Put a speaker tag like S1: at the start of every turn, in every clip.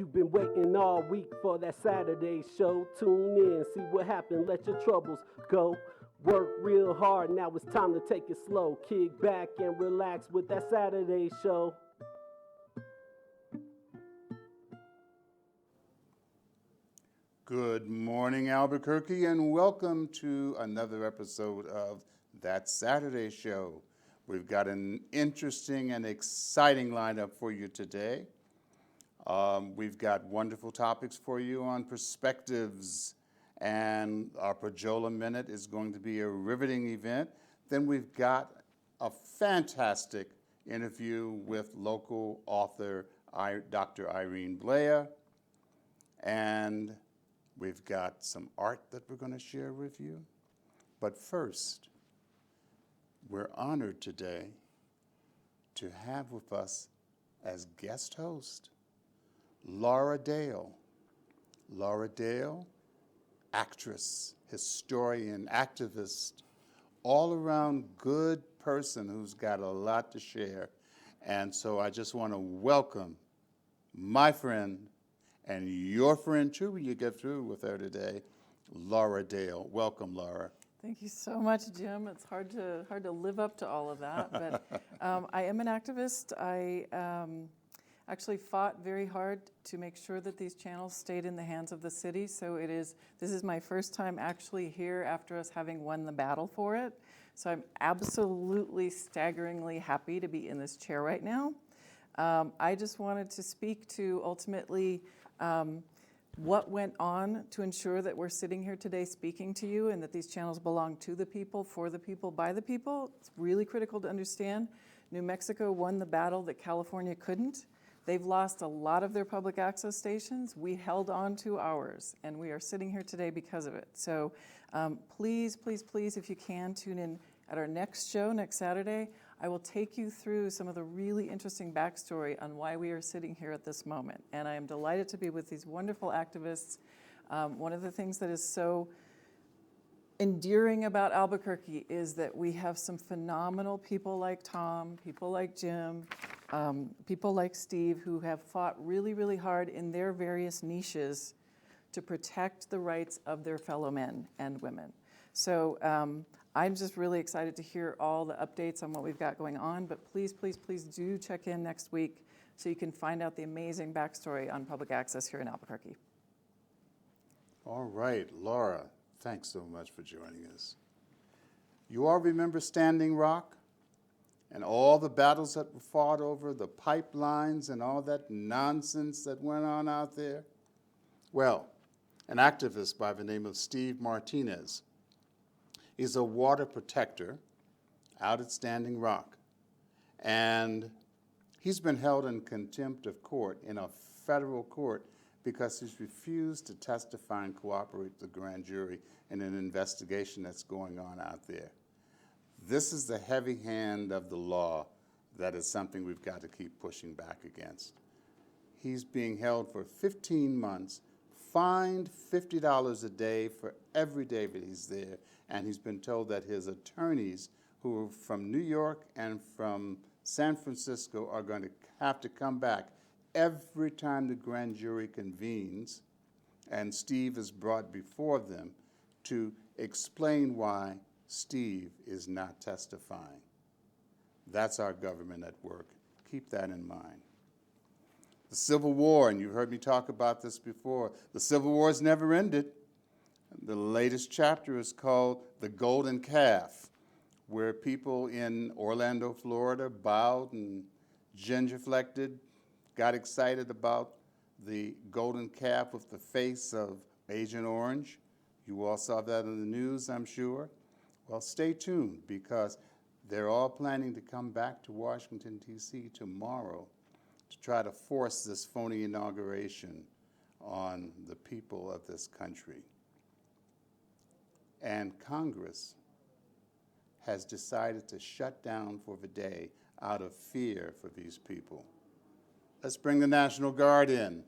S1: You've been waiting all week for that Saturday show. Tune in, see what happened, let your troubles go. Work real hard, now it's time to take it slow. Kick back and relax with that Saturday show.
S2: Good morning, Albuquerque, and welcome to another episode of That Saturday Show. We've got an interesting and exciting lineup for you today. We've got wonderful topics for you on perspectives, and our Pajola Minute is going to be a riveting event. Then we've got a fantastic interview with local author Dr. Irene Blea, and we've got some art that we're going to share with you. But first, we're honored today to have with us as guest host Lara Dale. Lara Dale, actress, historian, activist, all-around good person who's got a lot to share. And so I just want to welcome my friend and your friend too when you get through with her today, Lara Dale. Welcome, Lara.
S3: Thank you so much, Jim. It's hard to live up to all of that, but I am an activist. I actually fought very hard to make sure that these channels stayed in the hands of the city. So this is my first time actually here after us having won the battle for it. So I'm absolutely staggeringly happy to be in this chair right now. I just wanted to speak to ultimately what went on to ensure that we're sitting here today speaking to you and that these channels belong to the people, for the people, by the people. It's really critical to understand. New Mexico won the battle that California couldn't. They've lost a lot of their public access stations. We held on to ours, and we are sitting here today because of it. So please, please, please, if you can, tune in at our next show next Saturday. I will take you through some of the really interesting backstory on why we are sitting here at this moment. And I am delighted to be with these wonderful activists. One of the things that is so endearing about Albuquerque is that we have some phenomenal people like Tom, people like Jim, people like Steve who have fought really, really hard in their various niches to protect the rights of their fellow men and women. So I'm just really excited to hear all the updates on what we've got going on, but please, please, please do check in next week so you can find out the amazing backstory on public access here in Albuquerque.
S2: All right, Lara, thanks so much for joining us. You all remember Standing Rock and all the battles that were fought over, the pipelines and all that nonsense that went on out there? Well, an activist by the name of Steve Martinez is a water protector out at Standing Rock. And he's been held in contempt of court in a federal court because he's refused to testify and cooperate with the grand jury in an investigation that's going on out there. This is the heavy hand of the law that is something we've got to keep pushing back against. He's being held for 15 months, fined $50 a day for every day that he's there, and he's been told that his attorneys, who are from New York and from San Francisco, are going to have to come back every time the grand jury convenes and Steve is brought before them to explain why Steve is not testifying. That's our government at work. Keep that in mind. The Civil War, and you've heard me talk about this before, the Civil War has never ended. The latest chapter is called The Golden Calf, where people in Orlando, Florida bowed and genuflected, got excited about the golden calf with the face of Agent Orange. You all saw that in the news, I'm sure. Well, stay tuned because they're all planning to come back to Washington, D.C. tomorrow to try to force this phony inauguration on the people of this country. And Congress has decided to shut down for the day out of fear for these people. Let's bring the National Guard in.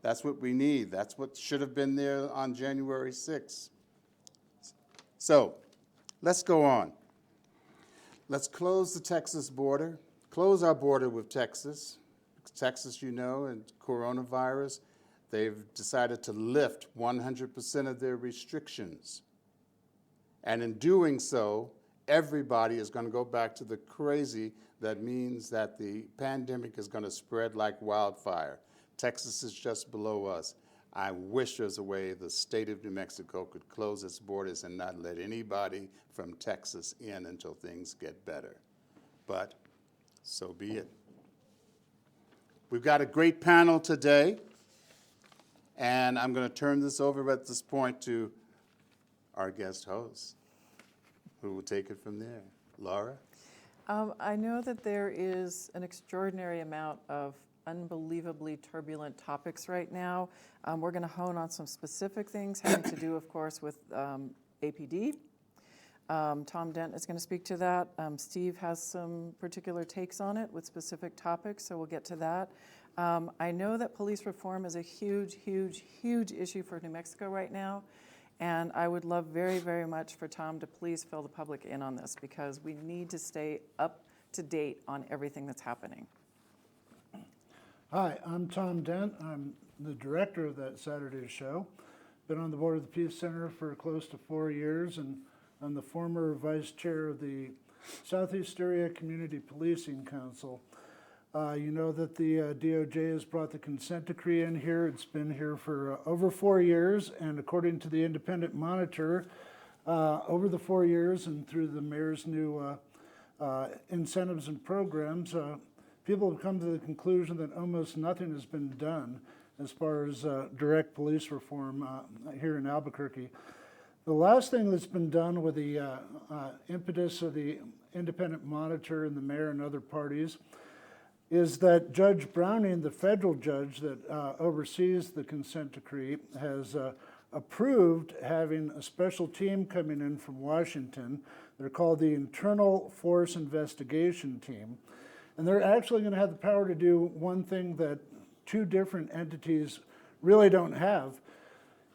S2: That's what we need. That's what should have been there on January 6th. So let's go on. Let's close the Texas border, close our border with Texas. Texas, you know, and coronavirus they've decided to lift 100% of their restrictions. And in doing so, everybody is going to go back to the crazy. That means that the pandemic is going to spread like wildfire. Texas is just below us. I wish there was a way the state of New Mexico could close its borders and not let anybody from Texas in until things get better. But so be it. We've got a great panel today, and I'm going to turn this over at this point to our guest host, who will take it from there. Lara?
S3: I know that there is an extraordinary amount of unbelievably turbulent topics right now. We're going to hone on some specific things having to do, of course, with APD. Tom Dent is going to speak to that. Steve has some particular takes on it with specific topics, so we'll get to that. I know that police reform is a huge, huge, huge issue for New Mexico right now, and I would love very, very much for Tom to please fill the public in on this, because we need to stay up to date on everything that's happening.
S4: Hi, I'm Tom Dent. I'm the director of that Saturday show. Been on the board of the Peace Center for close to 4 years, and I'm the former vice chair of the Southeast Area Community Policing Council. You know that the DOJ has brought the consent decree in here. It's been here for over 4 years, and according to the independent monitor, over the 4 years and through the mayor's new incentives and programs, people have come to the conclusion that almost nothing has been done as far as direct police reform here in Albuquerque. The last thing that's been done with the impetus of the independent monitor and the mayor and other parties is that Judge Browning, the federal judge that oversees the consent decree, has approved having a special team coming in from Washington. They're called the Internal Force Investigation Team. And they're actually going to have the power to do one thing that two different entities really don't have,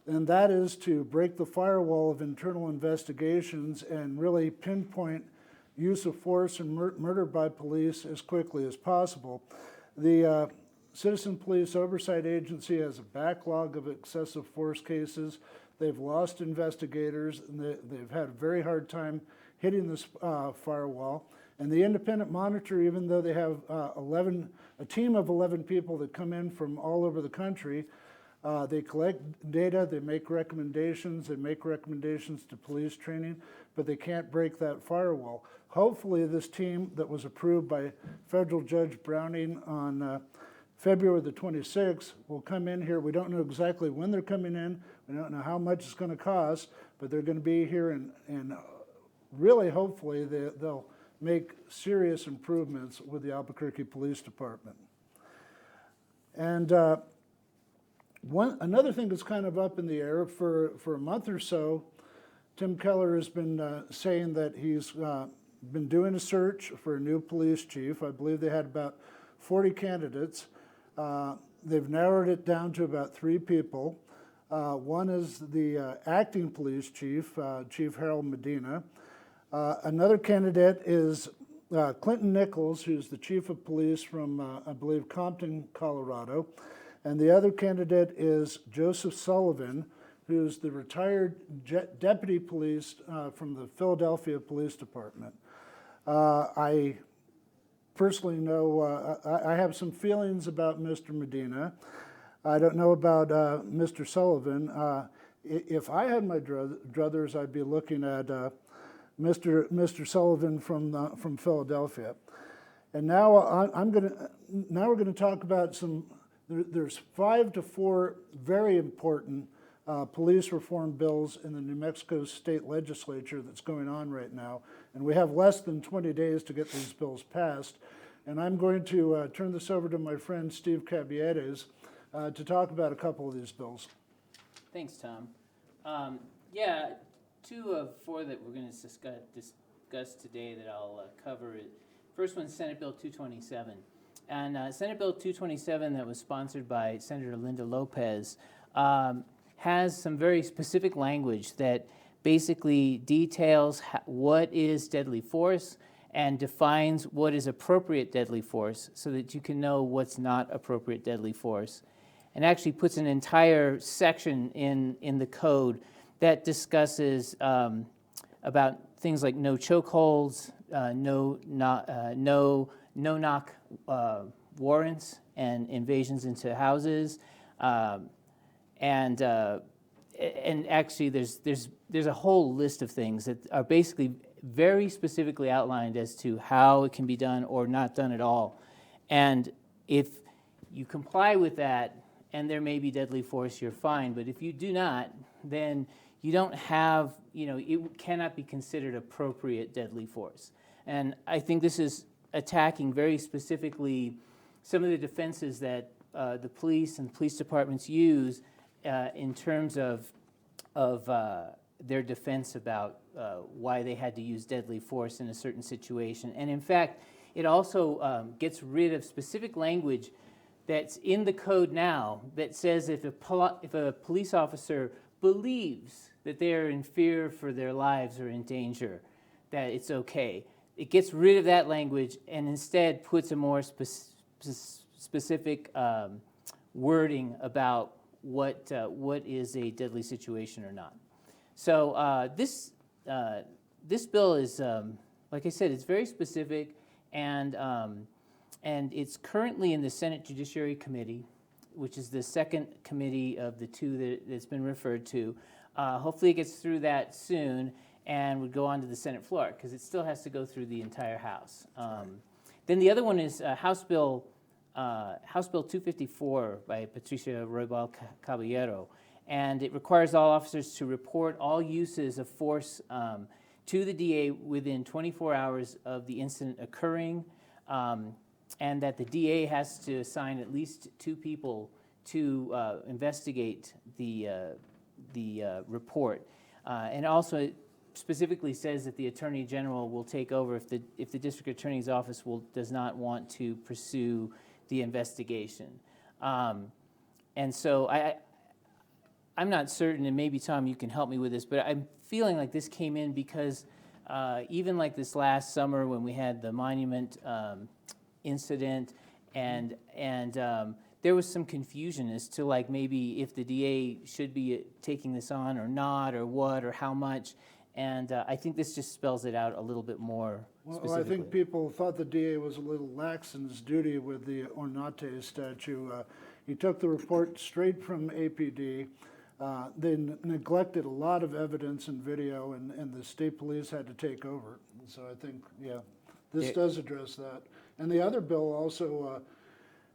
S4: and that is to break the firewall of internal investigations and really pinpoint use of force and murder by police as quickly as possible. The Citizen Police Oversight Agency has a backlog of excessive force cases. They've lost investigators, and they've had a very hard time hitting this firewall. And the independent monitor, even though they have a team of 11 people that come in from all over the country, they collect data, they make recommendations to police training, but they can't break that firewall. Hopefully this team that was approved by Federal Judge Browning on February the 26th will come in here. We don't know exactly when they're coming in. We don't know how much it's going to cost, but they're going to be here, and really hopefully they'll make serious improvements with the Albuquerque Police Department. And another thing that's kind of up in the air for a month or so, Tim Keller has been saying that he's been doing a search for a new police chief. I believe they had about 40 candidates. They've narrowed it down to about 3 people. One is the acting police chief, Chief Harold Medina. Another candidate is Clinton Nichols, who's the chief of police from, I believe, Compton, Colorado. And the other candidate is Joseph Sullivan, who's the retired deputy police from the Philadelphia Police Department. I personally know, I have some feelings about Mr. Medina. I don't know about Mr. Sullivan. If I had my druthers, I'd be looking at Mr. Sullivan from Philadelphia. And now we're going to talk about some. There's 5 to 4 very important police reform bills in the New Mexico state legislature that's going on right now, and we have less than 20 days to get these bills passed. And I'm going to turn this over to my friend Steve Cabiedes to talk about a couple of these bills.
S5: Thanks, Tom. Yeah, 2 of 4 that we're going to discuss today that I'll cover. First one's Senate Bill 227. And Senate Bill 227 that was sponsored by Senator Linda Lopez has some very specific language that basically details what is deadly force and defines what is appropriate deadly force so that you can know what's not appropriate deadly force. and actually puts an entire section in the code that discusses about things like no chokeholds, no knock warrants and invasions into houses, and actually there's a whole list of things that are basically very specifically outlined as to how it can be done or not done at all. And if you comply with that and there may be deadly force, you're fine. But if you do not, then you don't have, it cannot be considered appropriate deadly force. And I think this is attacking very specifically some of the defenses that the police and police departments use in terms of their defense about why they had to use deadly force in a certain situation. And in fact, it also gets rid of specific language that's in the code now that says if a police officer believes that they are in fear for their lives or in danger, that it's okay. It gets rid of that language and instead puts a more specific wording about what is a deadly situation or not. So this bill is, like I said, it's very specific, and it's currently in the Senate Judiciary Committee, which is the second committee of the two that's been referred to. Hopefully it gets through that soon and would go on to the Senate floor, because it still has to go through the entire House. Then the other one is House Bill 254 by Patricia Roybal Caballero, and it requires all officers to report all uses of force to the DA within 24 hours of the incident occurring, and that the DA has to assign at least 2 people to investigate the report. And also it specifically says that the Attorney General will take over if the District Attorney's Office does not want to pursue the investigation. And so I'm not certain, and maybe Tom, you can help me with this, but I'm feeling like this came in because even like this last summer when we had the monument incident, and there was some confusion as to like maybe if the DA should be taking this on or not, or what, or how much. And I think this just spells it out a little bit more specifically.
S4: Well, I think people thought the DA was a little lax in his duty with the Ornate statue. He took the report straight from APD. They neglected a lot of evidence and video, and the state police had to take over. And so I think, yeah, this does address that. And the other bill also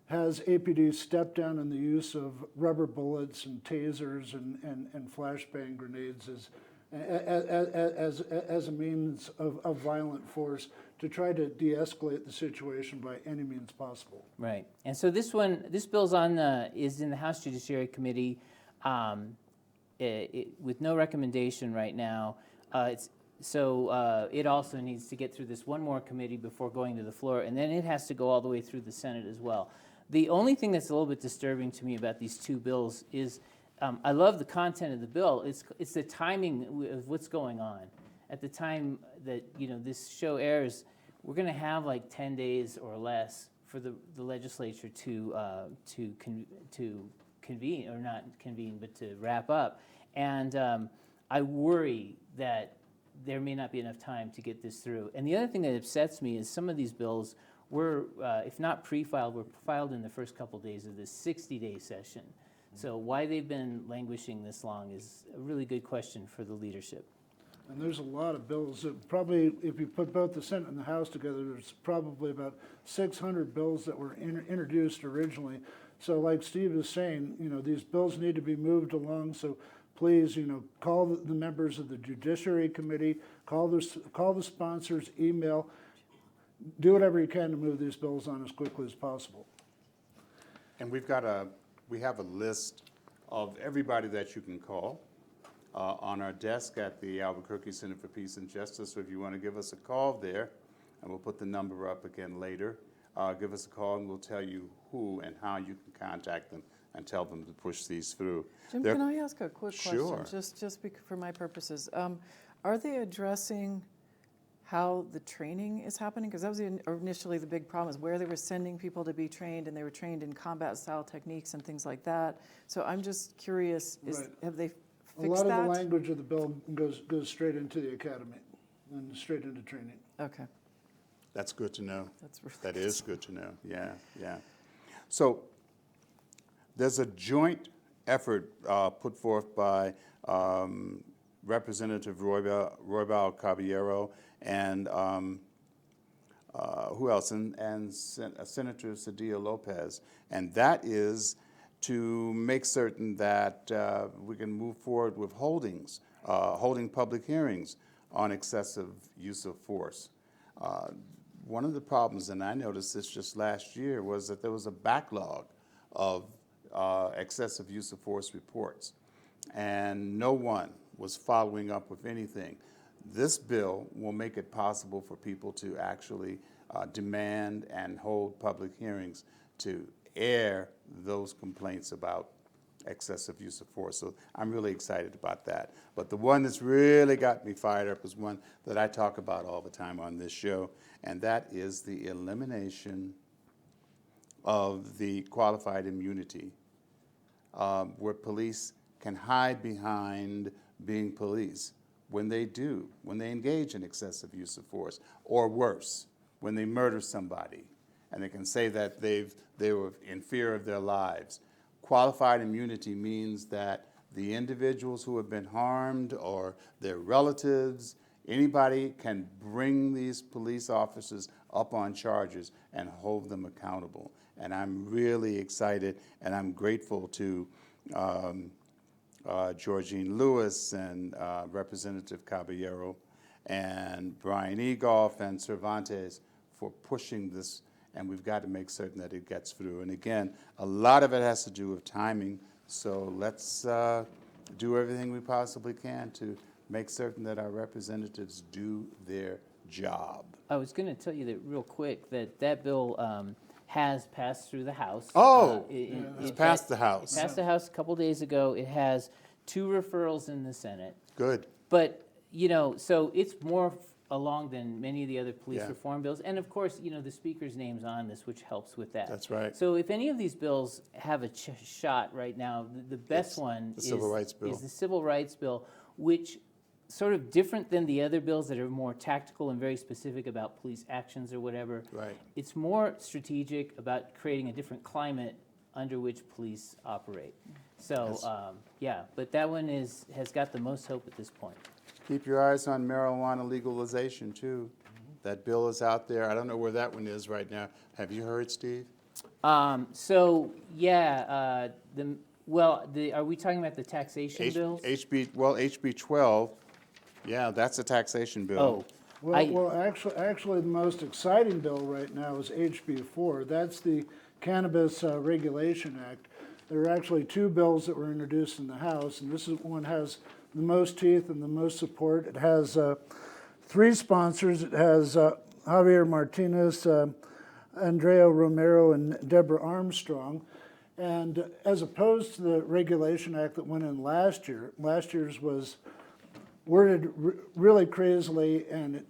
S4: has APD step down in the use of rubber bullets and tasers and flashbang grenades as a means of violent force to try to de-escalate the situation by any means possible.
S5: Right. And so this bill's is in the House Judiciary Committee with no recommendation right now. It also needs to get through this one more committee before going to the floor, and then it has to go all the way through the Senate as well. The only thing that's a little bit disturbing to me about these 2 bills is I love the content of the bill. It's the timing of what's going on. At the time that this show airs, we're going to have like 10 days or less for the legislature to convene, or not convene, but to wrap up. And I worry that there may not be enough time to get this through. And the other thing that upsets me is some of these bills were, if not pre-filed, were filed in the first couple days of this 60-day session. So why they've been languishing this long is a really good question for the leadership.
S4: And there's a lot of bills. Probably, if you put both the Senate and the House together, there's probably about 600 bills that were introduced originally. So like Steve is saying, these bills need to be moved along. So please, call the members of the Judiciary Committee, call the sponsors, email, do whatever you can to move these bills on as quickly as possible.
S2: And we have a list of everybody that you can call on our desk at the Albuquerque Center for Peace and Justice. So if you want to give us a call there, and we'll put the number up again later, give us a call and we'll tell you who and how you can contact them and tell them to push these through.
S3: Jim, can I ask a quick question?
S2: Sure.
S3: Just for my purposes. Are they addressing how the training is happening? Because that was initially the big problem, is where they were sending people to be trained, and they were trained in combat-style techniques and things like that. So I'm just curious,
S4: Right.
S3: have they
S4: A
S3: fixed
S4: lot of
S3: that?
S4: the language of the bill goes straight into the academy and straight into training.
S3: Okay,
S2: That's good to know.
S3: that's really
S2: That is good to know, yeah, yeah. So there's a joint effort put forth by Representative Roybal Caballero and who else? And Senator Cedillo Lopez. And that is to make certain that we can move forward with holding public hearings on excessive use of force. One of the problems, and I noticed this just last year, was that there was a backlog of excessive use of force reports, and no one was following up with anything. This bill will make it possible for people to actually demand and hold public hearings to air those complaints about excessive use of force. So I'm really excited about that. But the one that's really got me fired up is one that I talk about all the time on this show, and that is the elimination of the qualified immunity, where police can hide behind being police when they engage in excessive use of force, or worse, when they murder somebody, and they can say that they were in fear of their lives. Qualified immunity means that the individuals who have been harmed or their relatives, anybody can bring these police officers up on charges and hold them accountable. And I'm really excited, and I'm grateful to Georgine Lewis and Representative Caballero and Brian Egoff and Cervantes for pushing this, and we've got to make certain that it gets through. And again, a lot of it has to do with timing, so let's do everything we possibly can to make certain that our representatives do their job.
S5: I was going to tell you that real quick, that bill has passed through the House.
S2: Oh,
S5: It's
S2: passed the House.
S5: It passed the House a couple days ago. It has 2 referrals in the Senate.
S2: Good.
S5: But, so it's more along than many of the other police
S2: Yeah.
S5: reform bills. And of course, the speaker's name's on this, which helps with that.
S2: That's right.
S5: So if any of these bills have a shot right now, the best
S2: It's
S5: one
S2: the Civil Rights Bill.
S5: is the Civil Rights Bill, which sort of different than the other bills that are more tactical and very specific about police actions or whatever.
S2: Right.
S5: It's more strategic about creating a different climate under which police operate. So,
S2: Yes.
S5: but that one has got the most hope at this point.
S2: Keep your eyes on marijuana legalization, too. That bill is out there. I don't know where that one is right now. Have you heard, Steve?
S5: Are we talking about the taxation bills?
S2: HB 12, yeah, that's a taxation bill.
S5: Oh,
S4: Well, actually, the most exciting bill right now is HB 4. That's the Cannabis Regulation Act. There are actually 2 bills that were introduced in the House, and this one has the most teeth and the most support. It has 3 sponsors. It has Javier Martinez, Andrea Romero, and Deborah Armstrong. And as opposed to the Regulation Act that went in last year's was worded really crazily, and it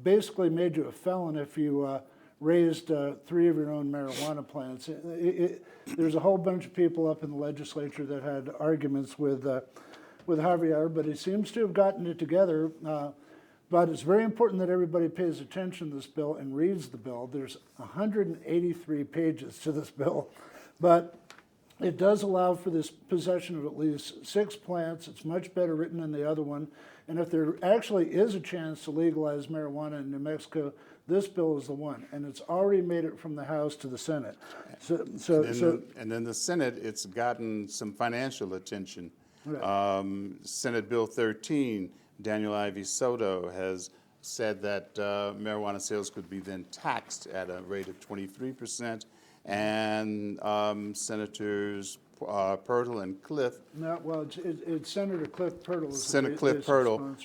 S4: basically made you a felon if you raised 3 of your own marijuana plants. There's a whole bunch of people up in the legislature that had arguments with Javier, but he seems to have gotten it together. But it's very important that everybody pays attention to this bill and reads the bill. There's 183 pages to this bill, but it does allow for this possession of at least 6 plants. It's much better written than the other one. And if there actually is a chance to legalize marijuana in New Mexico, this bill is the one. And it's already made it from the House to the Senate.
S2: And then the Senate, it's gotten some financial attention.
S4: Right.
S2: Senate Bill 13, Daniel Ivey Soto has said that marijuana sales could be then taxed at a rate of 23%, and Senators Pirtle and Cliff.
S4: No, well, it's Senator Cliff Pirtle.
S2: Senator Cliff Pirtle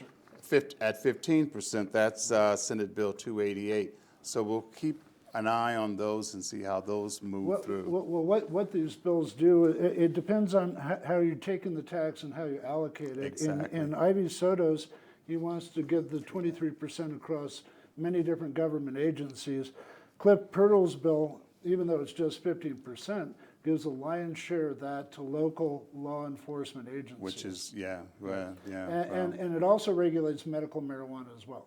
S2: at 15%. That's Senate Bill 288. So we'll keep an eye on those and see how those move through.
S4: Well, what these bills do, it depends on how you're taking the tax and how you allocate it.
S2: Exactly.
S4: In Ivy Soto's, He wants to give the 23% across many different government agencies. Cliff Pirtle's bill, even though it's just 15%, gives a lion's share of that to local law enforcement agencies.
S2: Which is, yeah, well, yeah.
S4: And it also regulates medical marijuana as well.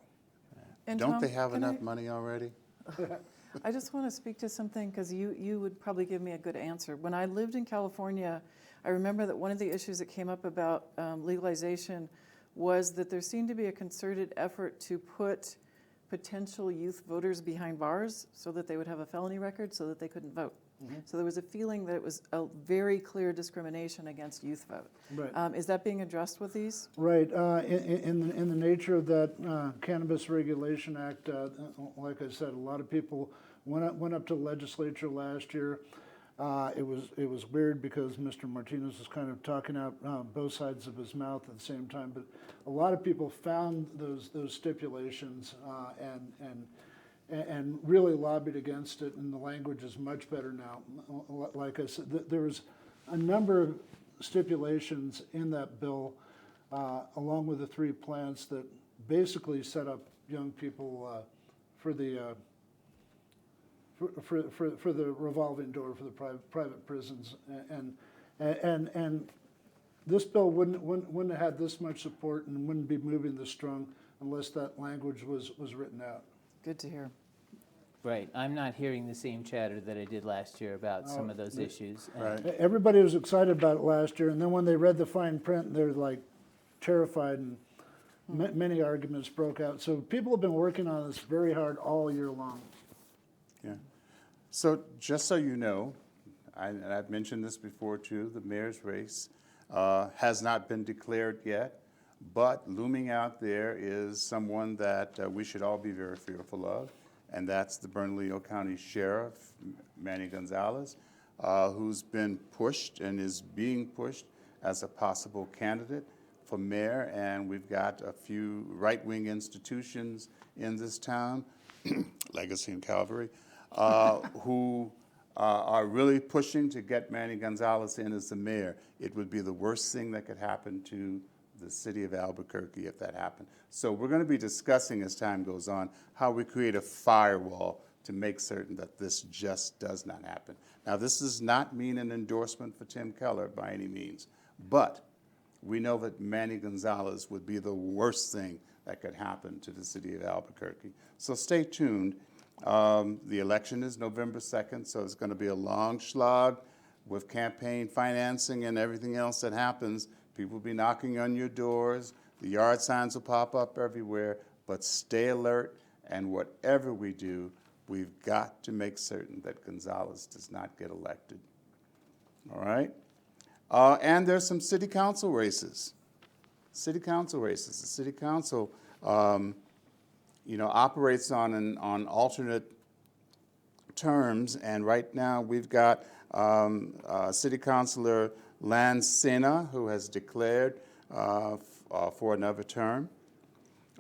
S3: And
S2: Don't
S3: Tom,
S2: they have
S3: can
S2: enough money already?
S3: I just want to speak to something because you would probably give me a good answer. When I lived in California, I remember that one of the issues that came up about legalization was that there seemed to be a concerted effort to put potential youth voters behind bars so that they would have a felony record so that they couldn't vote. So there was a feeling that it was a very clear discrimination against youth vote.
S4: Right.
S3: Is that being addressed with these?
S4: Right. In the nature of that Cannabis Regulation Act, like I said, a lot of people went up to the legislature last year. It was weird because Mr. Martinez was kind of talking out both sides of his mouth at the same time. But a lot of people found those stipulations and really lobbied against it, and the language is much better now. Like I said, there was a number of stipulations in that bill, along with the 3 plants that basically set up young people for the revolving door for the private prisons, and this bill wouldn't have had this much support and wouldn't be moving this strong unless that language was written out.
S3: Good to hear.
S5: Right, I'm not hearing the same chatter that I did last year about some of those issues.
S2: Right.
S4: Everybody was excited about it last year, and then when they read the fine print, they're like terrified, and many arguments broke out. So people have been working on this very hard all year long.
S2: Yeah. So just so you know, and I've mentioned this before too, the mayor's race has not been declared yet, but looming out there is someone that we should all be very fearful of, and that's the Bernalillo County Sheriff, Manny Gonzalez, who's been pushed and is being pushed as a possible candidate for mayor. And we've got a few right-wing institutions in this town, Legacy and Calvary, who are really pushing to get Manny Gonzalez in as the mayor. It would be the worst thing that could happen to the city of Albuquerque if that happened. So we're going to be discussing as time goes on how we create a firewall to make certain that this just does not happen. Now, this does not mean an endorsement for Tim Keller by any means, but we know that Manny Gonzalez would be the worst thing that could happen to the city of Albuquerque. So stay tuned. The election is November 2nd, so it's going to be a long slog with campaign financing and everything else that happens. People will be knocking on your doors. The yard signs will pop up everywhere, but stay alert, and whatever we do, we've got to make certain that Gonzalez does not get elected. All right? And there's some city council races. City council races. The city council operates on alternate terms, and right now we've got City Councilor Lance Sena, who has declared for another term,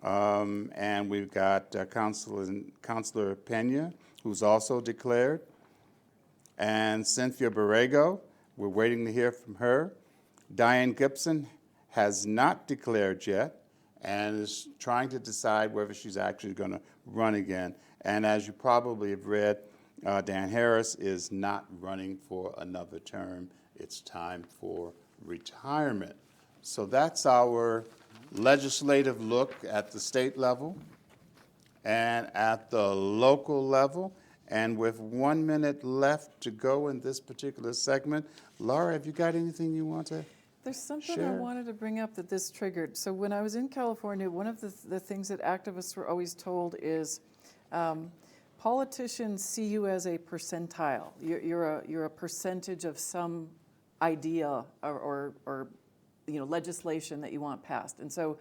S2: and we've got Councilor Pena, who's also declared, and Cynthia Borrego. We're waiting to hear from her. Diane Gibson has not declared yet, and is trying to decide whether she's actually going to run again. And as you probably have read, Dan Harris is not running for another term. It's time for retirement. So that's our legislative look at the state level and at the local level. And with 1 minute left to go in this particular segment, Lara, have you got anything you want to
S3: There's something
S2: share?
S3: I wanted to bring up that this triggered. So when I was in California, one of the things that activists were always told is politicians see you as a percentile. You're a percentage of some idea or legislation that you want passed. And so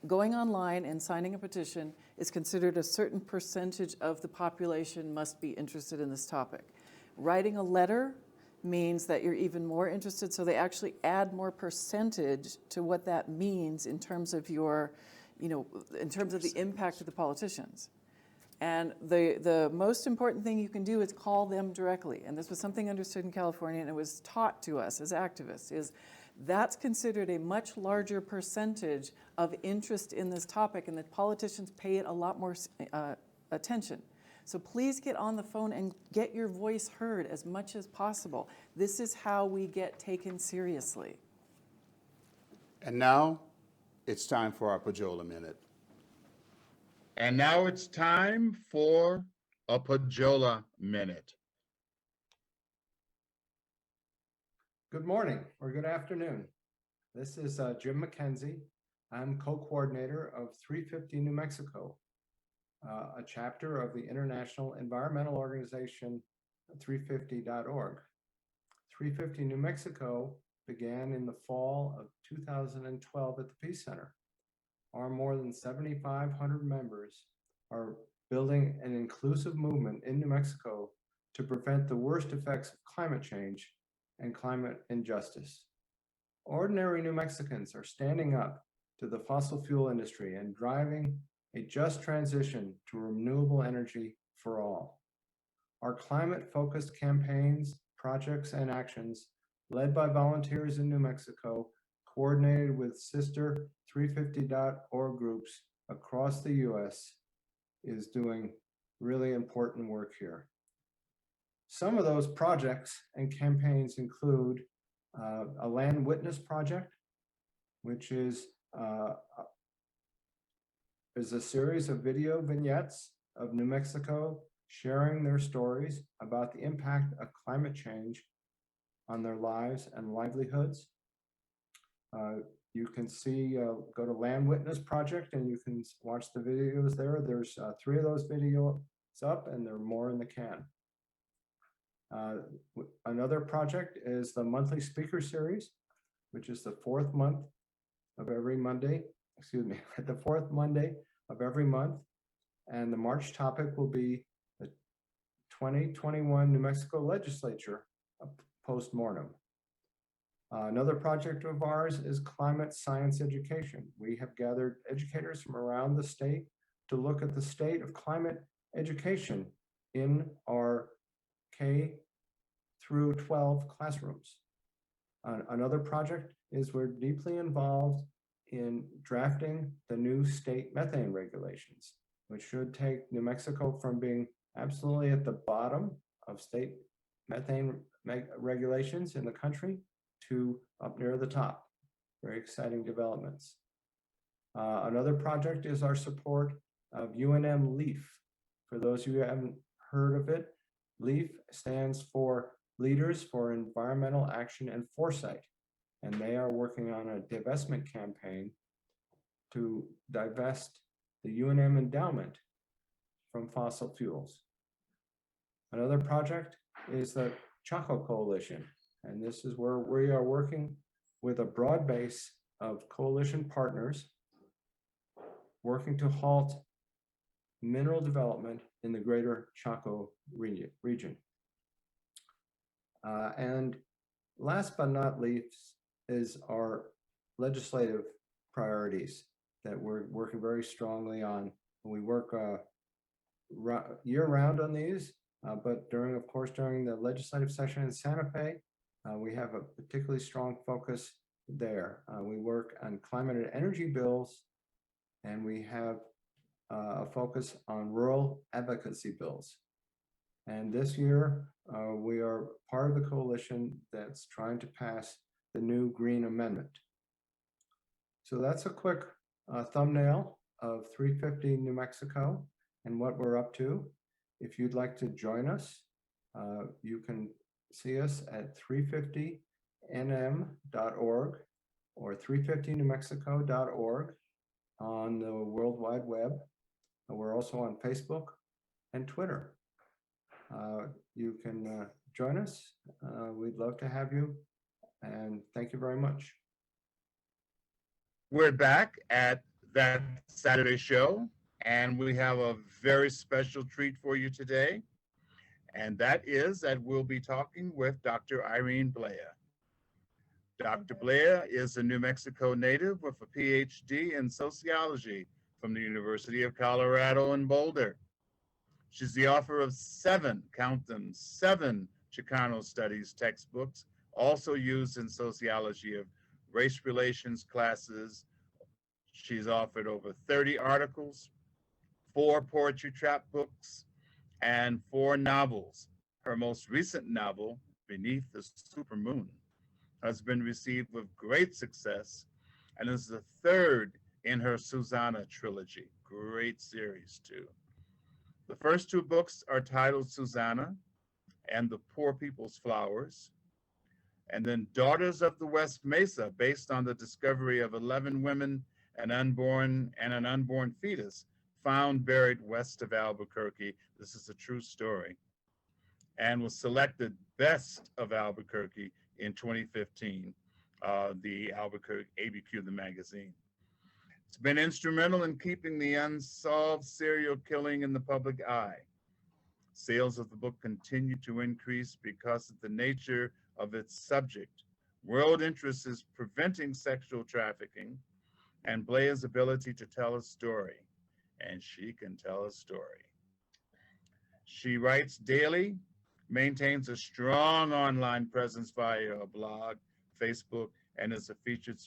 S3: going online and signing a petition is considered a certain percentage of the population must be interested in this topic. Writing a letter means that you're even more interested, so they actually add more percentage to what that means in terms of your, in terms of the impact of the politicians. And the most important thing you can do is call them directly. And this was something understood in California, and it was taught to us as activists, is That's considered a much larger percentage of interest in this topic, and the politicians pay it a lot more attention. So please get on the phone and get your voice heard as much as possible. This is how we get taken seriously.
S2: And now it's time for our Pajola Minute.
S6: And now it's time for a Pajola Minute.
S7: Good morning or good afternoon. This is Jim McKenzie. I'm co-coordinator of 350 New Mexico, a chapter of the international environmental organization 350.org. 350 New Mexico began in the fall of 2012 at the Peace Center. Our more than 7,500 members are building an inclusive movement in New Mexico to prevent the worst effects of climate change and climate injustice. Ordinary New Mexicans are standing up to the fossil fuel industry and driving a just transition to renewable energy for all. Our climate-focused campaigns, projects, and actions, led by volunteers in New Mexico, coordinated with sister 350.org groups across the U.S., is doing really important work here. Some of those projects and campaigns include a land witness project, which is a series of video vignettes of New Mexico sharing their stories about the impact of climate change on their lives and livelihoods. You can see, go to Land Witness Project and you can watch the videos there. There's 3 of those videos up and there are more in the can. Another project is the monthly speaker series, which is the 4th month of every Monday, the 4th Monday of every month. And the March topic will be the 2021 New Mexico legislature post-mortem. Another project of ours is climate science education. We have gathered educators from around the state to look at the state of climate education in our K through 12 classrooms. Another project is we're deeply involved in drafting the new state methane regulations, which should take New Mexico from being absolutely at the bottom of state methane regulations in the country to up near the top. Very exciting developments. Another project is our support of UNM LEAF. For those of you who haven't heard of it, LEAF stands for Leaders for Environmental Action and Foresight, and they are working on a divestment campaign to divest the UNM endowment from fossil fuels. Another project is the Chaco Coalition, and this is where we are working with a broad base of coalition partners working to halt mineral development in the greater Chaco region. And last but not least is our legislative priorities that we're working very strongly on. We work year-round on these, but during the legislative session in Santa Fe, we have a particularly strong focus there. We work on climate and energy bills, and we have a focus on rural advocacy bills. And this year, we are part of the coalition that's trying to pass the new Green Amendment. So that's a quick thumbnail of 350 New Mexico and what we're up to. If you'd like to join us, you can see us at 350nm.org or 350newmexico.org on the World Wide Web. We're also on Facebook and Twitter. You can join us. We'd love to have you, and thank you very much.
S6: We're back at That Saturday Show, and we have a very special treat for you today. And that is that we'll be talking with Dr. Irene Blea. Dr. Blea is a New Mexico native with a PhD in sociology from the University of Colorado in Boulder. She's the author of 7, count them, 7 Chicano studies textbooks, also used in sociology of race relations classes. She's authored over 30 articles, 4 poetry chapbooks, and 4 novels. Her most recent novel, Beneath the Supermoon, has been received with great success and is the 3rd in her Susanna trilogy. Great series, too. The first 2 books are titled Susanna and the Poor People's Flowers, and then Daughters of the West Mesa, based on the discovery of 11 women and an unborn fetus found buried west of Albuquerque. This is a true story, and was selected Best of Albuquerque in 2015, the Albuquerque ABQ, the magazine. It's been instrumental in keeping the unsolved serial killing in the public eye. Sales of the book continue to increase because of the nature of its subject. World interest is preventing sexual trafficking and Blea's ability to tell a story, and she can tell a story. She writes daily, maintains a strong online presence via a blog, Facebook, and is a featured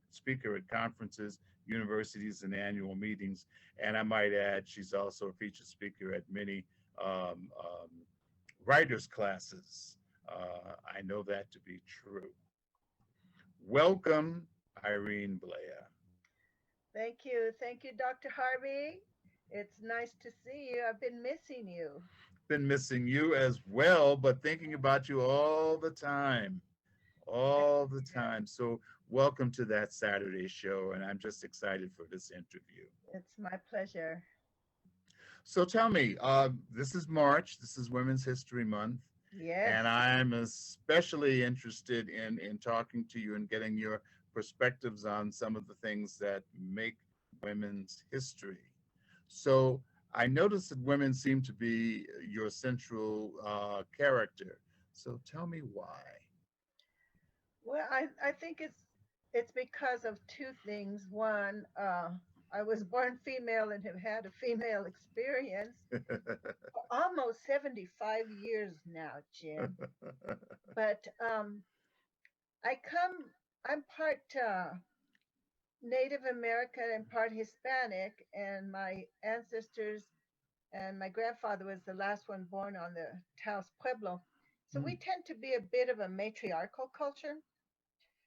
S6: speaker at conferences, universities, and annual meetings. And I might add, she's also a featured speaker at many writers' classes. I know that to be true. Welcome, Irene Blea.
S8: Thank you. Thank you, Dr. Harvey. It's nice to see you. I've been missing you.
S6: Been missing you as well, but thinking about you all the time. All the time. So welcome to that Saturday show, and I'm just excited for this interview.
S8: It's my pleasure.
S6: So tell me, this is March, this is Women's History Month,
S8: Yes.
S6: and I'm especially interested in talking to you and getting your perspectives on some of the things that make women's history. So I noticed that women seem to be your central character. So tell me why.
S8: Well, I think it's because of 2 things. One, I was born female and have had a female experience for almost 75 years now, Jim. But I'm part Native American and part Hispanic, and my ancestors and my grandfather was the last one born on the Taos Pueblo. So we tend to be a bit of a matriarchal culture.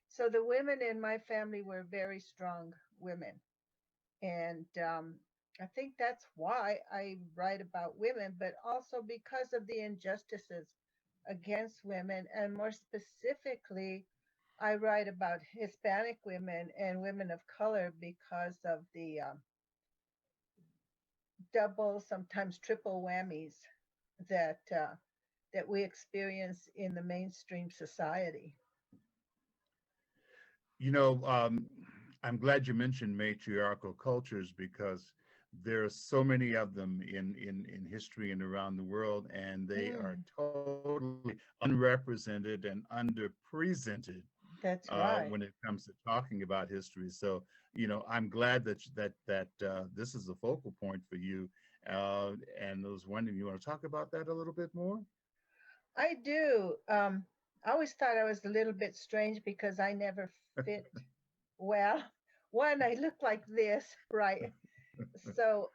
S8: So the women in my family were very strong women. And I think that's why I write about women, but also because of the injustices against women. And more specifically, I write about Hispanic women and women of color because of the double, sometimes triple whammies that we experience in the mainstream society.
S6: You know, I'm glad you mentioned matriarchal cultures because there are so many of them in history and around the world, and they are totally unrepresented and underrepresented.
S8: That's right.
S6: When it comes to talking about history. So, you know, I'm glad that this is a focal point for you. And I was wondering, you want to talk about that a little bit more?
S8: I do. I always thought I was a little bit strange because I never fit well. One, I look like this, right? So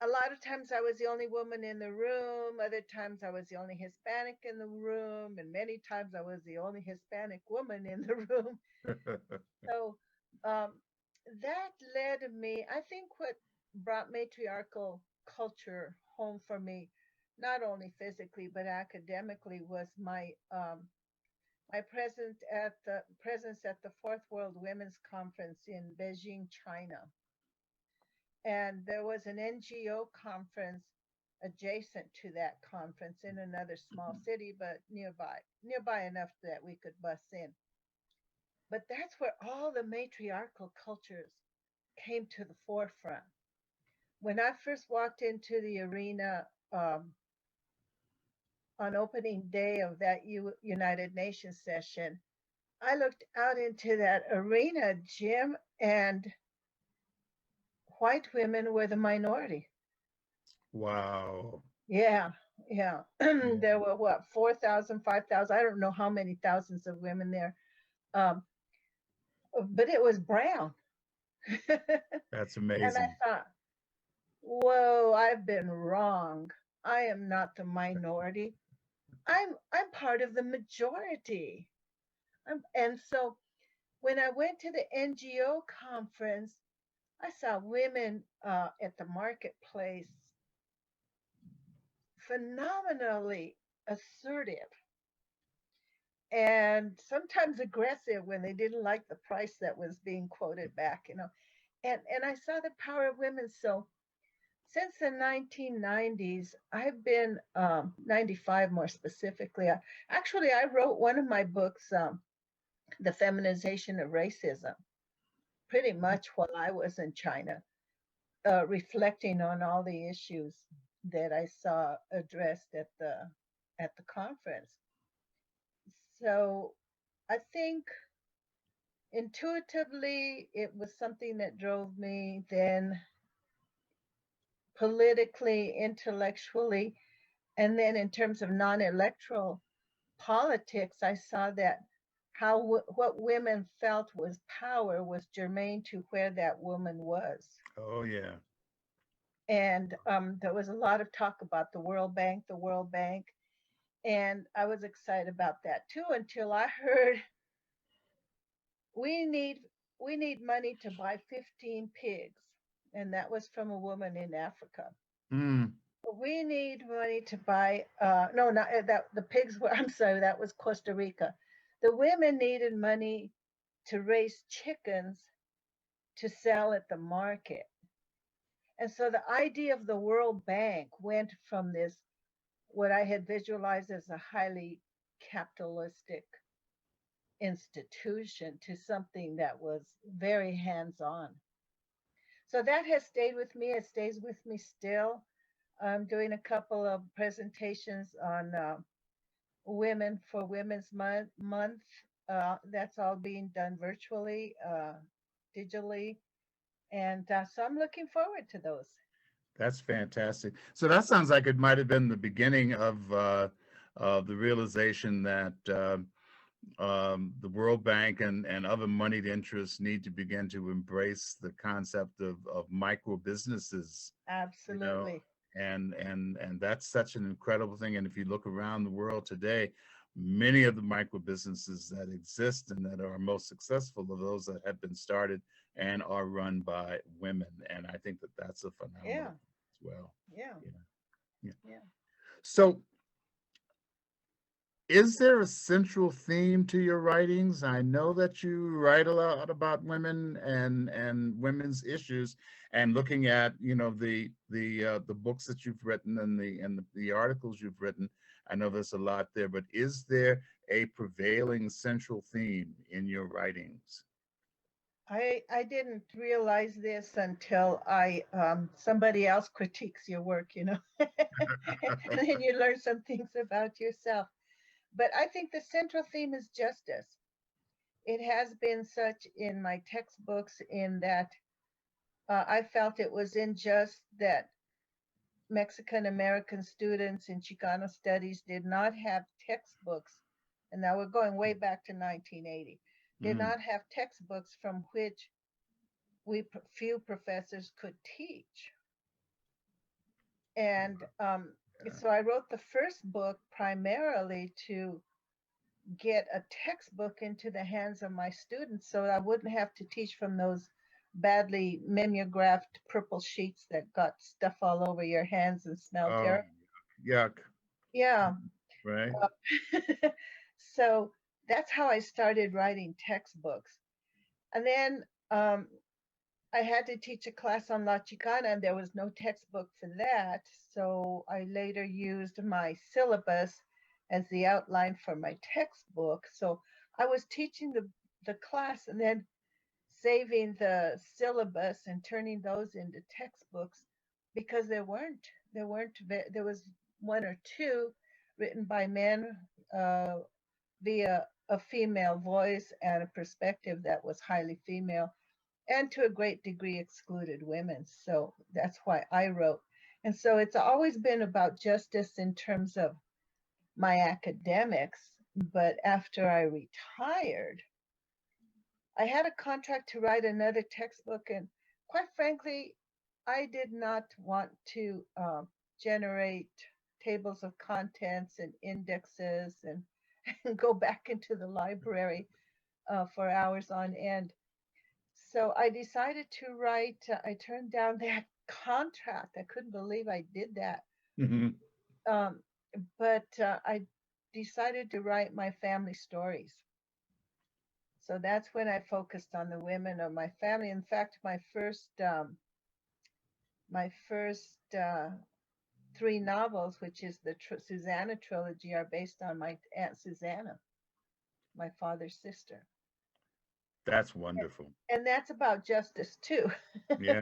S8: a lot of times I was the only woman in the room. Other times I was the only Hispanic in the room. And many times I was the only Hispanic woman in the room. So that led me, I think what brought matriarchal culture home for me, not only physically, but academically, was my my presence at the Fourth World Women's Conference in Beijing, China. And there was an NGO conference adjacent to that conference in another small city, but nearby enough that we could bus in. But that's where all the matriarchal cultures came to the forefront. When I first walked into the arena on opening day of that United Nations session, I looked out into that arena, Jim, and white women were the minority.
S6: Wow.
S8: Yeah, Yeah. There were what, 4,000, 5,000, I don't know how many thousands of women there. Um, but it was brown.
S6: That's
S8: And I
S6: amazing.
S8: thought, whoa, I've been wrong. I am not the minority. I'm part of the majority. And so when I went to the NGO conference, I saw women at the marketplace phenomenally assertive and sometimes aggressive when they didn't like the price that was being quoted back, you know. And I saw the power of women. So since the 1990s, I've been 95 more specifically. Actually, I wrote one of my books, The Feminization of Racism, pretty much while I was in China, reflecting on all the issues that I saw addressed at the conference. So I think intuitively it was something that drove me. Then politically, intellectually, and then in terms of non-electoral politics, I saw that what women felt was power was germane to where that woman was.
S6: Oh, yeah.
S8: And there was a lot of talk about the World Bank, and I was excited about that too until I heard we need we need money to buy 15 pigs, and that was from a woman in Africa.
S6: Mm,
S8: We need money to buy no, not that the pigs were I'm sorry, that was Costa Rica. The women needed money to raise chickens to sell at the market. And so the idea of the World Bank went from this, what I had visualized as a highly capitalistic institution, to something that was very hands on. So that has stayed with me. It stays with me still. I'm doing a couple of presentations on Women for Women's Month. That's all being done virtually, digitally. And so I'm looking forward to those.
S6: that's fantastic. So that sounds like it might have been the beginning of the realization that the World Bank and other moneyed interests need to begin to embrace the concept of micro businesses, you know,
S8: Absolutely.
S6: and that's such an incredible thing. And if you look around the world today, many of the micro businesses that exist and that are most successful are those that have been started and are run by women. And I think that that's a phenomenal
S8: Yeah.
S6: as well.
S8: Yeah.
S6: Yeah. Yeah.
S8: Yeah.
S6: So is there a central theme to your writings? I know that you write a lot about women and women's issues, and looking at, you know, the books that you've written and the articles you've written. I know there's a lot there, but is there a prevailing central theme in your writings?
S8: I didn't realize this until I somebody else critiques your work, you know, and then you learn some things about yourself. But I think the central theme is justice. It has been such in my textbooks, in that I felt it was unjust that Mexican American students in Chicano studies did not have textbooks, and now we're going way back to 1980, did
S6: Mm,
S8: not have textbooks from which few professors could teach. And so I wrote the first book primarily to get a textbook into the hands of my students so I wouldn't have to teach from those badly mimeographed purple sheets that got stuff all over your hands and smell
S6: oh,
S8: terrible.
S6: yuck,
S8: Yeah.
S6: right?
S8: Uh, so that's how I started writing textbooks. And then I had to teach a class on La Chicana, and there was no textbook for that. So I later used my syllabus as the outline for my textbook. So I was teaching the class and then saving the syllabus and turning those into textbooks, because there was one or two written by men via a female voice and a perspective that was highly female, and to a great degree excluded women. So that's why I wrote. And so it's always been about justice in terms of my academics. But after I retired, I had a contract to write another textbook. And quite frankly, I did not want to generate tables of contents and indexes and go back into the library for hours on end. So I decided to write, I turned down that contract. I couldn't believe I did that.
S6: Mhm.
S8: Um, but I decided to write my family stories. So that's when I focused on the women of my family. In fact, my first three novels, which is the Susanna trilogy, are based on my Aunt Susanna, my father's sister.
S6: That's wonderful.
S8: And that's about justice too,
S6: Yeah,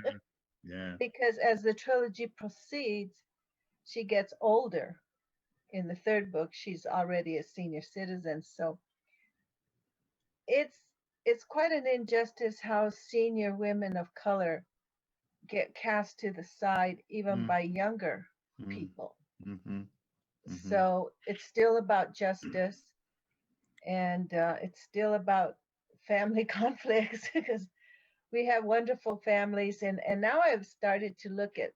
S6: yeah.
S8: because as the trilogy proceeds, she gets older. In the third book, she's already a senior citizen. So it's it's quite an injustice how senior women of color get cast to the side even
S6: Mm,
S8: by younger
S6: mm,
S8: people.
S6: mm-hmm, mm-hmm.
S8: So it's still about justice, and it's still about family conflicts because we have wonderful families, and now I've started to look at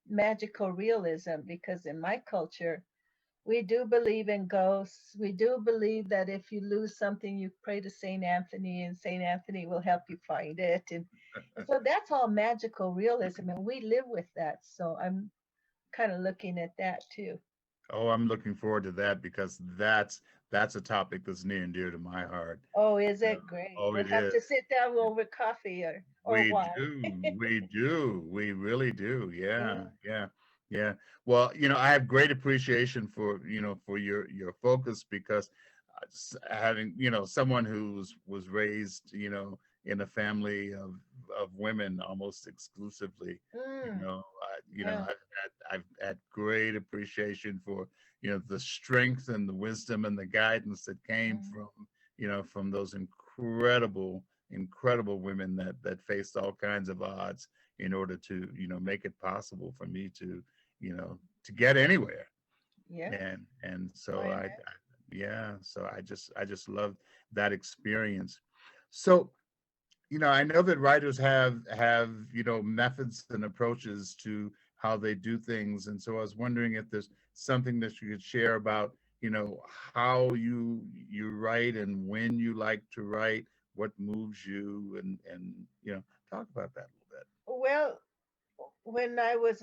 S8: magical realism because in my culture we do believe in ghosts. We do believe that if you lose something, you pray to Saint Anthony, and Saint Anthony will help you find it. And so that's all magical realism, and we live with that. So I'm kind of looking at that too.
S6: Oh, I'm looking forward to that because that's a topic that's near and dear to my heart.
S8: Oh, is
S6: Yeah.
S8: it great?
S6: Oh,
S8: We'll
S6: it
S8: have to
S6: is.
S8: sit down over coffee or
S6: We
S8: wine.
S6: we really do. Yeah,
S8: Yeah.
S6: yeah, yeah. Well, I have great appreciation for, for your focus because having, someone was raised, in a family of women almost exclusively,
S8: Mm, yeah.
S6: I've had great appreciation for, the strength and the wisdom and the guidance that came
S8: Mm,
S6: from those incredible women that faced all kinds of odds in order to make it possible for me to get anywhere.
S8: yes.
S6: And
S8: Oh,
S6: so
S8: amen.
S6: yeah, so I just love that experience. So I know that writers have methods and approaches to how they do things, and so I was wondering if there's something that you could share about how you write and when you like to write, what moves you, and talk about that a little
S8: Well, when I was,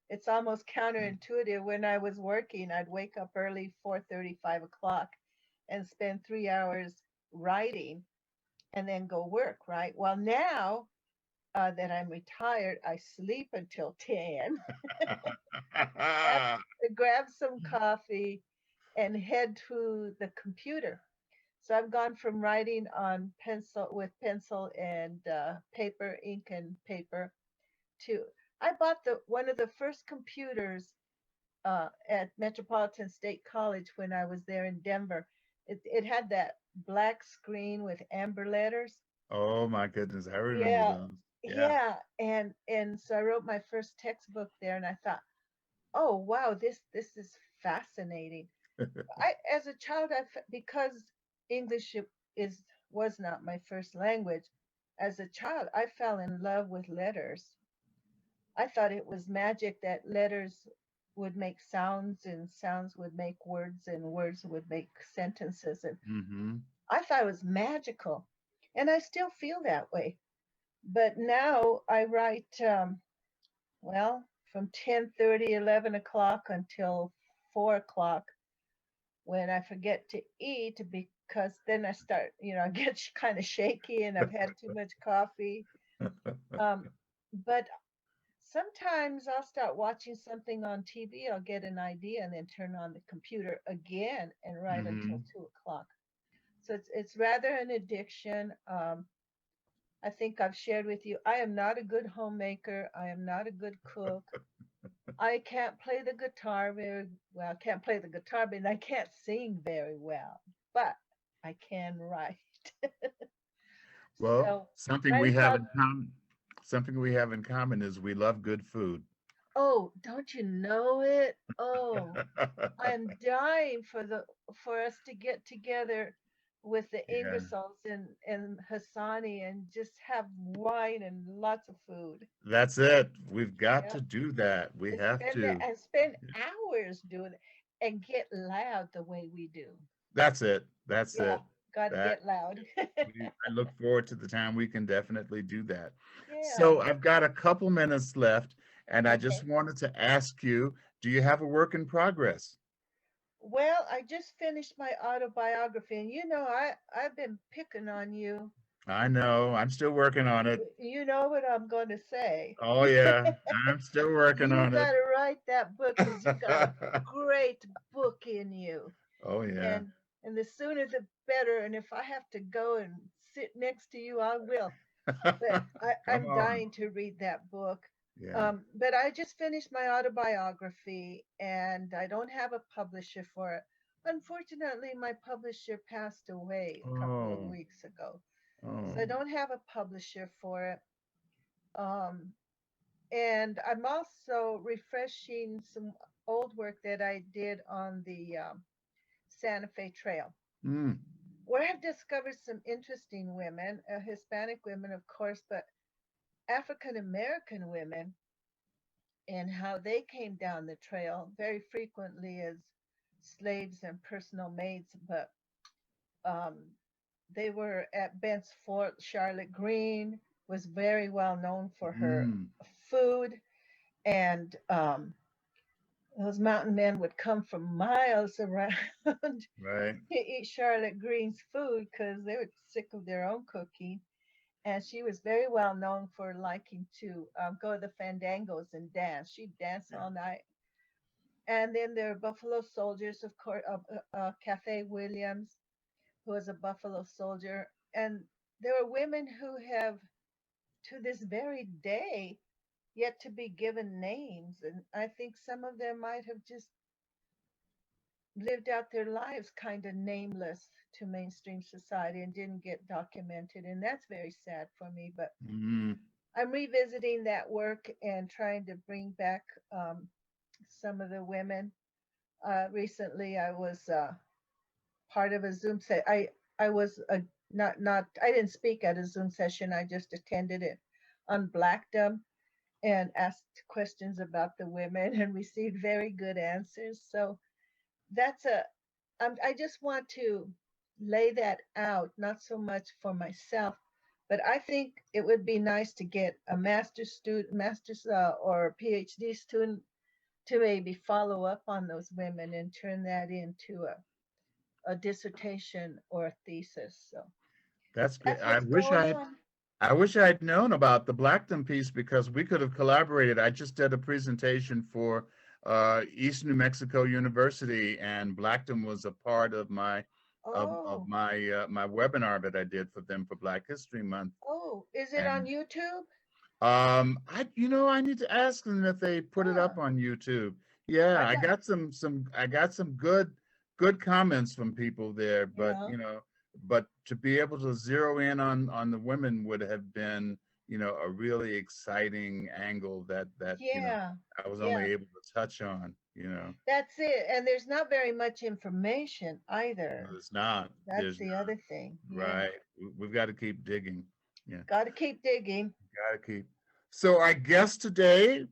S8: it's almost counterintuitive. When I was working, I'd wake up early, 4:30, 5 o'clock, and spend 3 hours writing and then go work, right? Well, now that I'm retired, I sleep until 10,
S6: bit.
S8: grab some coffee, and head to the computer. So I've gone from writing on pencil with pencil and paper, ink and paper, to I bought the one of the first computers at Metropolitan State College when I was there in Denver. It had that black screen with amber letters.
S6: Oh my goodness, I remember
S8: Yeah,
S6: those. Yeah.
S8: yeah, and so I wrote my first textbook there, and I thought, oh wow, this is fascinating. I as a child, because English is was not my first language. As a child, I fell in love with letters. I thought it was magic that letters would make sounds and sounds would make words and words would make sentences. And
S6: Mm-hmm.
S8: I thought it was magical. And I still feel that way. But now I write, well, from 10:30, 11 o'clock until 4 o'clock when I forget to eat because then I start, I get kind of shaky and I've had too much coffee. Um, but sometimes I'll start watching something on TV, I'll get an idea and then turn on the computer again and write until
S6: Mm-hmm.
S8: 2 o'clock. So it's rather an addiction. I think I've shared with you, I am not a good homemaker. I am not a good cook. I can't play the guitar very well. I can't play the guitar, but I can't sing very well. But I can write.
S6: Well,
S8: So writing's all
S6: something we have in common is we love good food.
S8: Oh, don't you know it? Oh, I'm dying for us to get together with the
S6: Yeah,
S8: Ingersolls and Hassani and just have wine and lots of food.
S6: that's it. We've got
S8: Yeah,
S6: to do that. We
S8: and
S6: have to.
S8: spend hours doing it and get loud the way we do.
S6: That's it. That's
S8: Yeah,
S6: it.
S8: got to
S6: That
S8: get loud.
S6: I look forward to the time we can definitely do that.
S8: Yeah.
S6: So I've got a couple minutes left, and I just
S8: Okay.
S6: wanted to ask you, do you have a work in progress?
S8: Well, I just finished my autobiography, and I've been picking on you.
S6: I know, I'm still working on it.
S8: You know what I'm going to say.
S6: Oh yeah, I'm still working
S8: You
S6: on it.
S8: got to write that book because you got a great book in you,
S6: Oh yeah.
S8: and the sooner the better. And if I have to go and sit next to you, I will. But
S6: Come
S8: I'm
S6: on.
S8: dying to read that book.
S6: Yeah.
S8: But I just finished my autobiography, and I don't have a publisher for it. Unfortunately, my publisher passed away a couple of
S6: Oh,
S8: weeks ago, so I
S6: oh.
S8: don't have a publisher for it. Um, and I'm also refreshing some old work that I did on the Santa Fe Trail,
S6: Mm,
S8: where I've discovered some interesting women, Hispanic women, of course, but African American women, and how they came down the trail very frequently as slaves and personal maids, but um, they were at Bent's Fort. Charlotte Green was very well known for her
S6: mm,
S8: food, and those mountain men would come from miles around to
S6: right.
S8: eat Charlotte Green's food because they were sick of their own cooking. And she was very well known for liking to go to the fandangos and dance. She'd dance
S6: Yeah.
S8: all night. And then there are Buffalo Soldiers, of course, Cafe Williams, who was a Buffalo Soldier. And there are women who have, to this very day, yet to be given names. And I think some of them might have just lived out their lives kind of nameless to mainstream society and didn't get documented. And that's very sad for me. But
S6: Mm,
S8: I'm revisiting that work and trying to bring back some of the women. Recently, I was part of a Zoom set. I was not I didn't speak at a Zoom session. I just attended it on Blackdom and asked questions about the women and received very good answers. So that's I just want to lay that out, not so much for myself, but I think it would be nice to get a master's or PhD student to maybe follow up on those women and turn that into a dissertation or a thesis. So
S6: that's good.
S8: that's what's going on.
S6: I wish I had known about the Blackton piece because we could have collaborated. I just did a presentation for East New Mexico University, and Blackton was a part of
S8: Oh,
S6: my webinar that I did for them for Black History Month.
S8: oh, is it on
S6: And
S8: YouTube?
S6: I need to ask them if they put it
S8: Huh.
S6: up on YouTube. Yeah,
S8: I got,
S6: I got some good comments from people there, but
S8: yeah,
S6: but to be able to zero in on the women would have been, a really exciting angle that
S8: yeah,
S6: I was only
S8: yeah.
S6: able to touch on.
S8: That's it. And there's not very much information
S6: No,
S8: either.
S6: it's not.
S8: That's
S6: There's
S8: the
S6: not.
S8: other thing. Yeah.
S6: Right. We've got to keep digging. Yeah.
S8: Got to keep digging.
S6: Gotta keep. So our guest today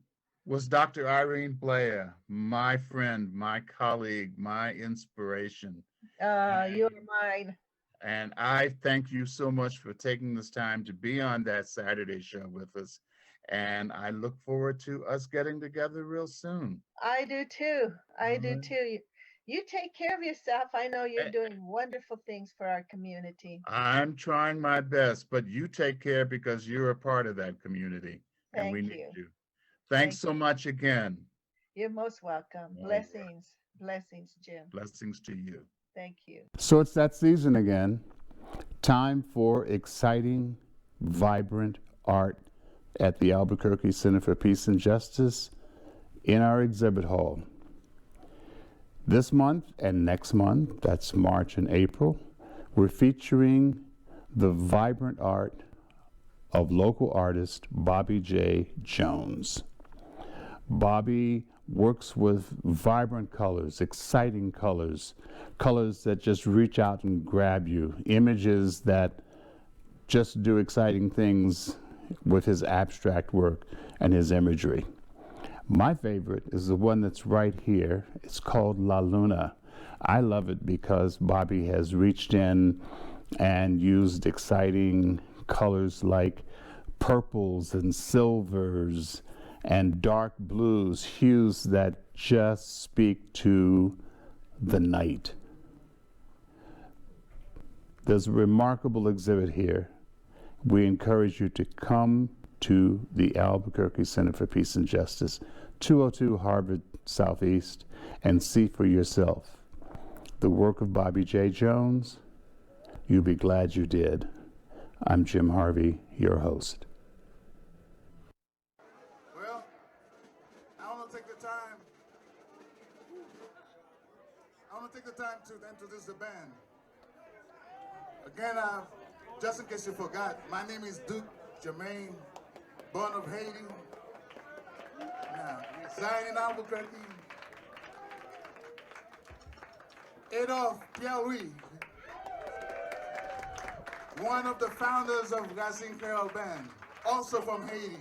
S6: was Dr. Irene Blea, my friend, my colleague, my inspiration.
S8: You're
S6: And,
S8: mine.
S6: and I thank you so much for taking this time to be on that Saturday show with us. And I look forward to us getting together real soon.
S8: I do too. I
S6: All
S8: do
S6: right.
S8: too. You take care of yourself. I know you're
S6: Eh,
S8: doing wonderful things for our community.
S6: I'm trying my best, but you take care because you're a part of that community and we
S8: Thank
S6: need
S8: you.
S6: you. Thanks
S8: Thank
S6: so
S8: you.
S6: much again.
S8: You're most welcome.
S6: All right.
S8: Blessings. Blessings, Jim.
S6: Blessings to you.
S8: Thank you.
S2: So it's that season again. Time for exciting, vibrant art at the Albuquerque Center for Peace and Justice in our exhibit hall. This month and next month, that's March and April, we're featuring the vibrant art of local artist Bobby J. Jones. Bobby works with vibrant colors, exciting colors, colors that just reach out and grab you, images that just do exciting things with his abstract work and his imagery. My favorite is the one that's right here. It's called La Luna. I love it because Bobby has reached in and used exciting colors like purples and silvers and dark blues, hues that just speak to the night. There's a remarkable exhibit here. We encourage you to come to the Albuquerque Center for Peace and Justice, 202 Harvard Southeast, and see for yourself the work of Bobby J. Jones. You'll be glad you did. I'm Jim Harvey, your host.
S6: Well, I want to take the time. To introduce the band. Again, just in case you forgot, my name is Duke Jermaine, born of Haiti. Now, reside in Albuquerque. Adolphe Pierre-Louis, one of the founders of Racine Kreyol band, also from Haiti.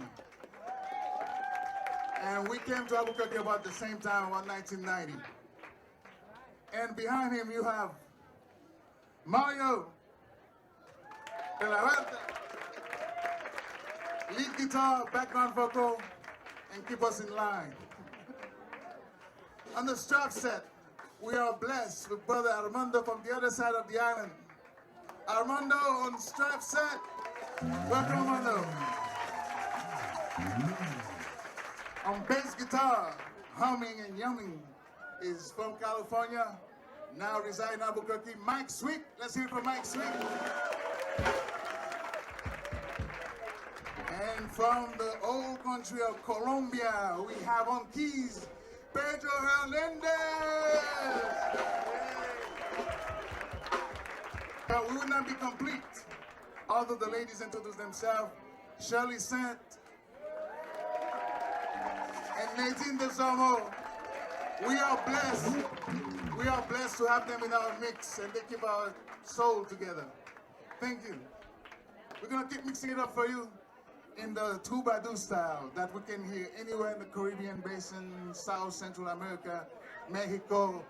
S6: And we came to Albuquerque about the same time, around 1990. And behind him you have Mario de la Huerta, lead guitar, background vocal, and keep us in line. On the strap set, we are blessed with Brother Armando from the other side of the island. Armando on strap set. Welcome, Armando. On bass guitar, humming and yumming, is from California, now reside in Albuquerque, Mike Sweet. Let's hear it for Mike Sweet. And from the old country of Colombia, we have on keys, Pedro Hernandez. But we would not be complete, although the ladies introduce themselves. Shirley Sant and Nadine Desormeaux. We are blessed. We are blessed to have them in our mix, and they keep our soul together. Thank you. We're gonna keep mixing it up for you in the troubadour style that we can hear anywhere in the Caribbean basin, South Central America, Mexico,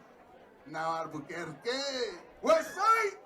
S6: now Albuquerque. West Side!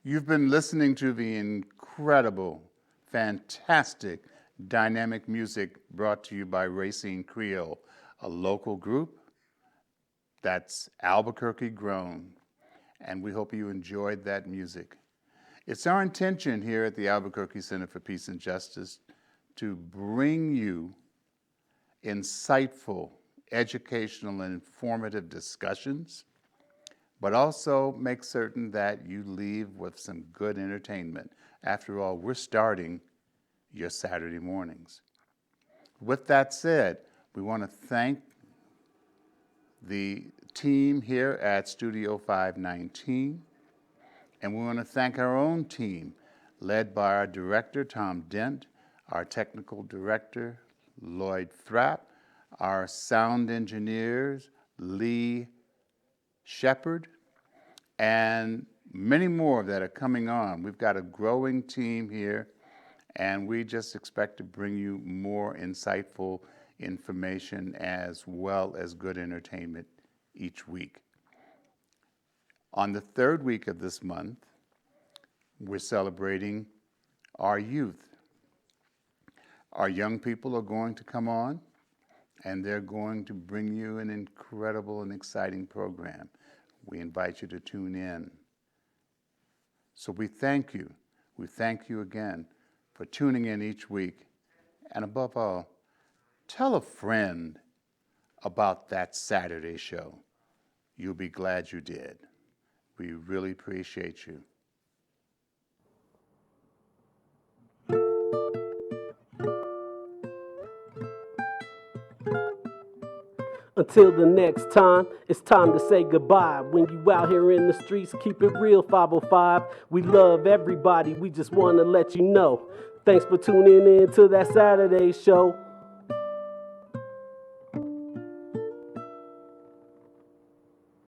S2: You've been listening to the incredible, fantastic, dynamic music brought to you by Racine Kreyol, a local group that's Albuquerque grown, and we hope you enjoyed that music. It's our intention here at the Albuquerque Center for Peace and Justice to bring you insightful, educational, and informative discussions, but also make certain that you leave with some good entertainment. After all, we're starting your Saturday mornings. With that said, we want to thank the team here at Studio 519, and we want to thank our own team, led by our director, Tom Dent, our technical director, Lloyd Thrapp, our sound engineers, Lee Shepard, and many more that are coming on. We've got a growing team here, and we just expect to bring you more insightful information as well as good entertainment each week. On the third week of this month, we're celebrating our youth. Our young people are going to come on, and they're going to bring you an incredible and exciting program. We invite you to tune in. So we thank you. We thank you again for tuning in each week. And above all, tell a friend about that Saturday show. You'll be glad you did. We really appreciate you.
S1: Until the next time, it's time to say goodbye. When you out here in the streets, keep it real, 505. We love everybody, we just want to let you know. Thanks for tuning in to that Saturday show.